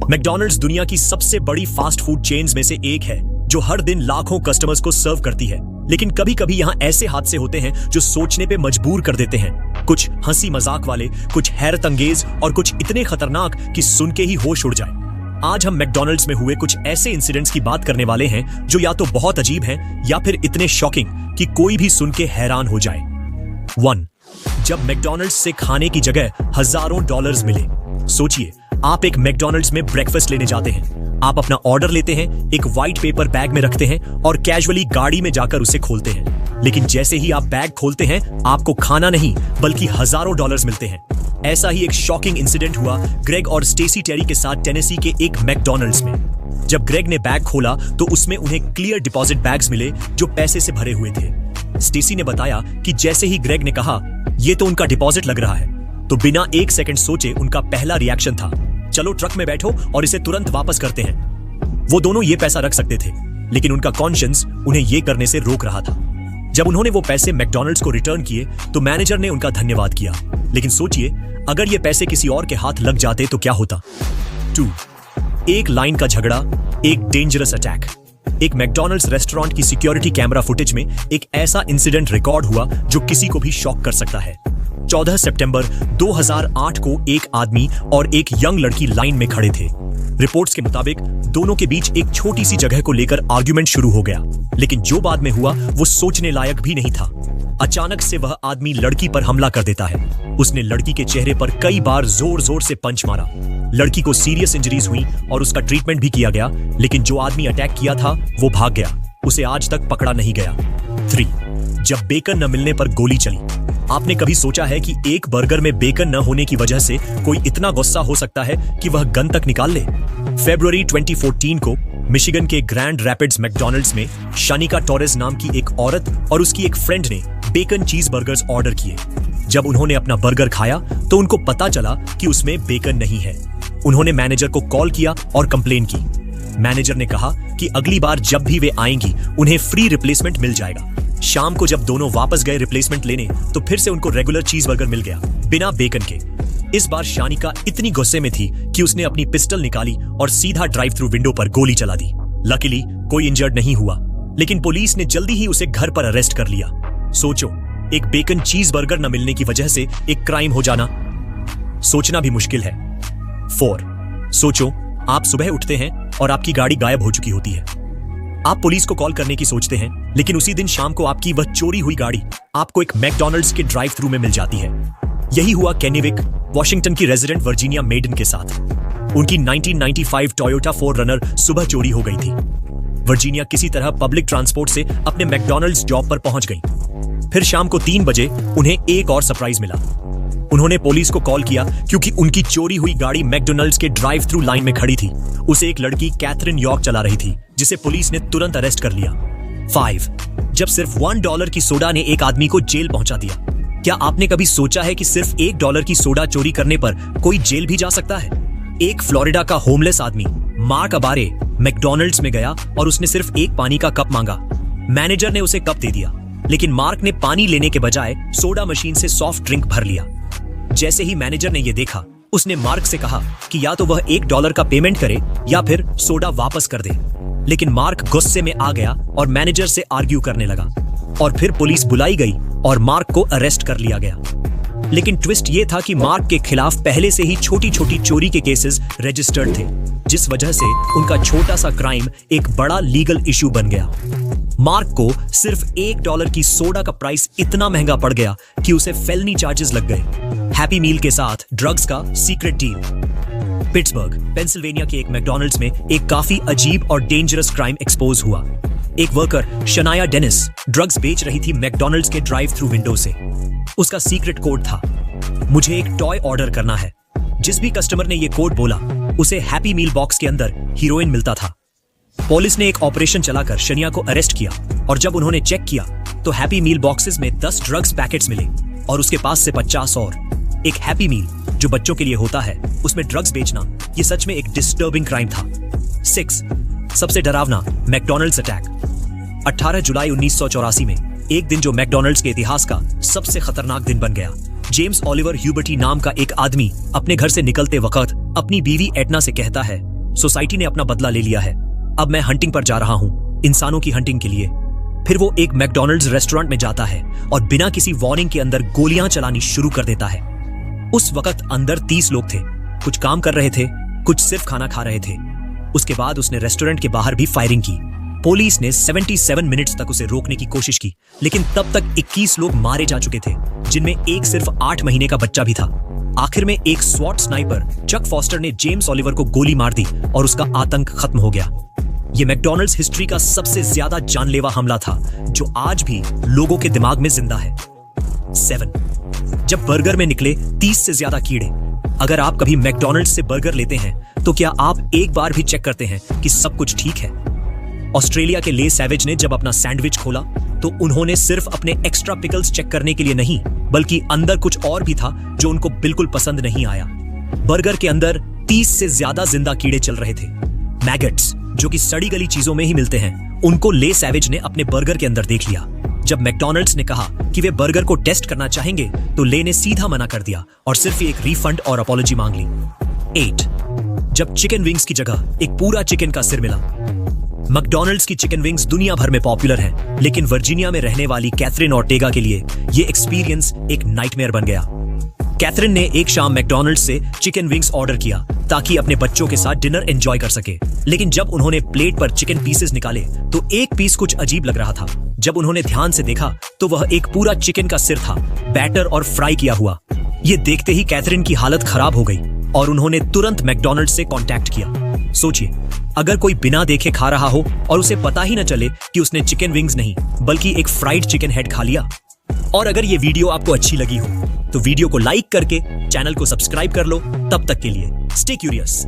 McDonald's दुनिया की सबसे बड़ी फास्ट फूड चेन्स में से एक है जो हर दिन लाखों कस्टमर्स को सर्व करती है। लेकिन कभी कभी यहाँ ऐसे हादसे होते हैं जो सोचने पे मजबूर कर देते हैं। कुछ हंसी मजाक वाले, कुछ हैरत अंगेज और कुछ इतने खतरनाक कि सुन के ही होश उड़ जाए। आज हम मैकडॉनल्ड्स में हुए कुछ ऐसे इंसिडेंट्स की बात करने वाले हैं जो या तो बहुत अजीब हैं या फिर इतने शॉकिंग कि कोई भी सुन के हैरान हो जाए। 1. जब मैकडॉनल्ड्स से खाने की जगह हजारों डॉलर्स मिले। सोचिए, आप एक मैकडॉनल्ड्स में ब्रेकफास्ट लेने जाते हैं। आप अपना ऑर्डर लेते हैं, एक व्हाइट पेपर बैग में रखते हैं और कैजुअली गाड़ी में जाकर उसे खोलते हैं। लेकिन जैसे ही आप बैग खोलते हैं, आपको खाना नहीं बल्कि हजारों डॉलर्स मिलते हैं। ऐसा ही एक शॉकिंग इंसिडेंट हुआ ग्रेग और स्टेसी टेरी के साथ टेनेसी के एक मैकडॉनल्ड्स में। जब ग्रेग ने बैग खोला तो उसमें उन्हें क्लियर डिपॉजिट बैग्स मिले जो पैसे से भरे हुए थे। स्टेसी ने बताया कि जैसे ही ग्रेग ने कहा ये तो उनका डिपॉजिट लग रहा है, तो बिना एक सेकंड सोचे उनका पहला रिएक्शन था, चलो ट्रक में बैठो और इसे तुरंत वापस करते हैं। वो दोनों ये पैसा रख सकते थे, लेकिन उनका कॉन्शियंस उन्हें ये करने से रोक रहा था। जब उन्होंने वो पैसे मैकडॉनल्ड्स को रिटर्न किए तो मैनेजर ने उनका धन्यवाद किया। लेकिन सोचिए, अगर ये पैसे किसी और के हाथ लग जाते तो क्या होता। 2. एक लाइन का झगड़ा, एक डेंजरस अटैक। एक मैकडॉनल्ड्स रेस्टोरेंट की सिक्योरिटी कैमरा फुटेज में एक ऐसा इंसिडेंट रिकॉर्ड हुआ जो किसी को भी शॉक कर सकता है। 14 सितंबर 2008 को एक आदमी और एक यंग लड़की लाइन में खड़े थे। रिपोर्ट्स के मुताबिक दोनों के बीच एक छोटी सी जगह को लेकर आर्गुमेंट शुरू हो गया, लेकिन जो बाद में हुआ वो सोचने लायक भी नहीं था। अचानक से वह आदमी लड़की पर हमला कर देता है। उसने लड़की के चेहरे पर कई बार जोर जोर से पंच मारा। लड़की को सीरियस इंजरीज हुई और उसका ट्रीटमेंट भी किया गया, लेकिन जो आदमी अटैक किया था वो भाग गया। उसे आज तक पकड़ा नहीं गया। 3. जब बेकन न मिलने पर गोली चली। आपने कभी सोचा है कि एक बर्गर में बेकन न होने की वजह से कोई इतना गुस्सा हो सकता है कि वह गन तक निकाल ले? फरवरी 2014 को मिशिगन के ग्रैंड रैपिड्स मैकडॉनल्ड्स में शानिका टोरेस नाम की एक औरत और उसकी एक फ्रेंड ने बेकन चीज बर्गर्स ऑर्डर किए। जब उन्होंने अपना बर्गर खाया तो उनको पता चला कि उसमें बेकन नहीं है। उन्होंने मैनेजर को कॉल किया और कंप्लेन की। मैनेजर ने कहा कि अगली बार जब भी वे आएंगी उन्हें फ्री रिप्लेसमेंट मिल जाएगा। शाम को जब दोनों वापस गए रिप्लेसमेंट लेने तो फिर से उनको रेगुलर चीज बर्गर मिल गया, बिना बेकन के। इस बार शानिका इतनी गुस्से में थी कि उसने अपनी पिस्टल निकाली और सीधा ड्राइव थ्रू विंडो पर गोली चला दी। लकीली कोई इंजर्ड नहीं हुआ, लेकिन पुलिस ने जल्दी ही उसे घर पर अरेस्ट कर लिया। सोचो, एक बेकन चीज बर्गर न मिलने की वजह से एक क्राइम हो जाना, सोचना भी मुश्किल है। 4. सोचो, आप सुबह उठते हैं और आपकी गाड़ी गायब हो चुकी होती है। आप पुलिस को कॉल करने की सोचते हैं, लेकिन उसी दिन शाम को आपकी वह चोरी हुई गाड़ी आपको एक मैकडॉनल्ड्स के ड्राइव थ्रू में मिल जाती है। यही हुआ केनीविक, वॉशिंगटन की रेजिडेंट वर्जीनिया मेडन के साथ। उनकी 1995 टोयोटा 4Runner सुबह चोरी हो गई थी। वर्जीनिया किसी तरह पब्लिक ट्रांसपोर्ट से अपने मैकडॉनल्ड्स जॉब पर पहुंच गई। फिर शाम को 3 बजे उन्हें एक और सरप्राइज मिला। उन्होंने पुलिस को कॉल किया क्योंकि उनकी चोरी हुई गाड़ी मैकडॉनल्ड्स के ड्राइव थ्रू लाइन में खड़ी थी। उसे एक लड़की कैथरीन यॉर्क चला रही थी, जिसे पुलिस ने तुरंत अरेस्ट कर लिया। 5. जब सिर्फ $1 की सोडा ने एक आदमी को जेल पहुंचा दिया। क्या आपने कभी सोचा है कि सिर्फ $1 की सोडा चोरी करने पर कोई जेल भी जा सकता है? एक फ्लोरिडा का होमलेस आदमी मार्क अबारे मैकडॉनल्ड्स में गया और उसने सिर्फ एक पानी का कप मांगा। मैनेजर ने उसे कप दे दिया, लेकिन मार्क ने पानी लेने के बजाय सोडा मशीन से सॉफ्ट ड्रिंक भर लिया। जैसे ही मैनेजर ने यह देखा, उसने मार्क से कहा कि या तो वह $1 का पेमेंट करे या फिर सोडा वापस कर दे। लेकिन मार्क गुस्से में आ गया और मैनेजर से आर्ग्यू करने लगा, और फिर पुलिस बुलाई गई और मार्क को अरेस्ट कर लिया गया। लेकिन ट्विस्ट ये था कि मार्क के खिलाफ पहले से ही छोटी छोटी चोरी के केसेस रजिस्टर्ड थे, जिस वजह से उनका छोटा सा क्राइम एक बड़ा लीगल इश्यू बन गया। मार्क को सिर्फ $1 की सोडा का प्राइस इतना महंगा पड़ गया कि उसे फेलनी चार्जेस लग गए, हैप्पी मील के साथ ड्रग्स का सीक्रेट डील। पिट्सबर्ग, पेंसिल्वेनिया के एक मैकडॉनल्ड्स में एक काफी अजीब और डेंजरस क्राइम एक्सपोज हुआ। एक वर्कर शनाया डेनिस ड्रग्स बेच रही थी मैकडॉनल्ड्स के ड्राइव थ्रू विंडो से। उसका सीक्रेट कोड था, मुझे एक टॉय ऑर्डर करना है। जिस भी कस्टमर ने ये कोड बोला, उसे हैप्पी मील बॉक्स के अंदर हीरोइन मिलता था। पुलिस ने एक ऑपरेशन चलाकर शनिया को अरेस्ट किया, और जब उन्होंने चेक किया तो हैप्पी मील बॉक्सेस में 10 ड्रग्स पैकेट्स मिले और उसके पास से 50 और। एक हैप्पी मील जो बच्चों के लिए होता है, उसमें ड्रग्स बेचना ये सच में एक डिस्टर्बिंग क्राइम था। 6. सबसे डरावना मैकडॉनल्ड्स अटैक। 18 जुलाई 1984 में एक दिन जो मैकडॉनल्ड्स के इतिहास का सबसे खतरनाक दिन बन गया। जेम्स ओलिवर ह्यूबर्टी नाम का एक आदमी अपने घर से निकलते वक्त अपनी बीवी एडना से कहता है सोसाइटी ने अपना बदला ले लिया है। अब मैं हंटिंग पर जा रहा हूं, इंसानों की हंटिंग के लिए। फिर वो एक मैकडॉनल्ड्स रेस्टोरेंट में जाता है और बिना किसी वार्निंग के अंदर गोलियां चलानी शुरू कर देता है। उस वक्त अंदर 30 लोग थे, कुछ काम कर रहे थे, कुछ सिर्फ खाना खा रहे थे। उसके बाद उसने रेस्टोरेंट के बाहर भी फायरिंग की। पुलिस ने 77 मिनट्स तक उसे रोकने की कोशिश की, लेकिन तब तक 21 लोग मारे जा चुके थे, जिनमें एक सिर्फ 8 महीने का बच्चा भी था। आखिर में एक स्वॉट स्नाइपर चक फॉस्टर ने जेम्स ओलिवर को गोली मार दी और उसका आतंक खत्म हो गया। ये मैकडॉनल्ड्स हिस्ट्री का सबसे ज्यादा जानलेवा हमला था, जो आज भी लोगों के दिमाग में जिंदा है। 7 जब बर्गर में निकले 30 से ज्यादा कीड़े। अगर आप कभी मैकडॉनल्ड्स से बर्गर लेते हैं तो क्या आप एक बार भी चेक करते हैं कि सब कुछ ठीक है? ऑस्ट्रेलिया के ले सैवेज ने जब अपना सैंडविच खोला तो उन्होंने सिर्फ अपने एक्स्ट्रा पिकल्स चेक करने के लिए नहीं, बल्कि अंदर कुछ और भी था जो उनको बिल्कुल पसंद नहीं आया। बर्गर के अंदर 30 से ज्यादा जिंदा कीड़े चल रहे थे। मैगट्स, जो कि सड़ी गली चीजों में ही मिलते हैं, उनको ले सैवेज ने अपने बर्गर के अंदर देख लिया। जब मैकडॉनल्ड्स ने कहा कि वे बर्गर को टेस्ट करना चाहेंगे तो ले ने सीधा मना कर दिया और सिर्फ एक रिफंड और अपॉलॉजी मांग ली। 8 जब चिकन विंग्स की जगह एक पूरा चिकन का सिर मिला। मैकडॉनल्ड्स की चिकन विंग्स दुनिया भर में पॉपुलर हैं, लेकिन वर्जीनिया में रहने वाली कैथरीन ऑर्टेगा के लिए ये एक्सपीरियंस एक नाइटमेयर बन गया। कैथरीन ने एक शाम मैकडॉनल्ड्स से चिकन विंग्स ऑर्डर किया ताकि अपने बच्चों के साथ डिनर एंजॉय कर सके, लेकिन जब उन्होंने प्लेट पर चिकन पीसेस निकाले तो एक पीस कुछ अजीब लग रहा था। जब उन्होंने ध्यान से देखा तो वह एक पूरा चिकन का सिर था, बैटर और फ्राई किया हुआ। ये देखते ही कैथरीन की हालत खराब हो गई और उन्होंने तुरंत मैकडॉनल्ड्स से कांटेक्ट किया। सोचिए, अगर कोई बिना देखे खा रहा हो और उसे पता ही न चले कि उसने चिकन विंग्स नहीं बल्कि एक फ्राइड चिकन हेड खा लिया। और अगर ये वीडियो आपको अच्छी लगी हो तो वीडियो को लाइक करके चैनल को सब्सक्राइब कर लो। तब तक के लिए स्टे क्यूरियस।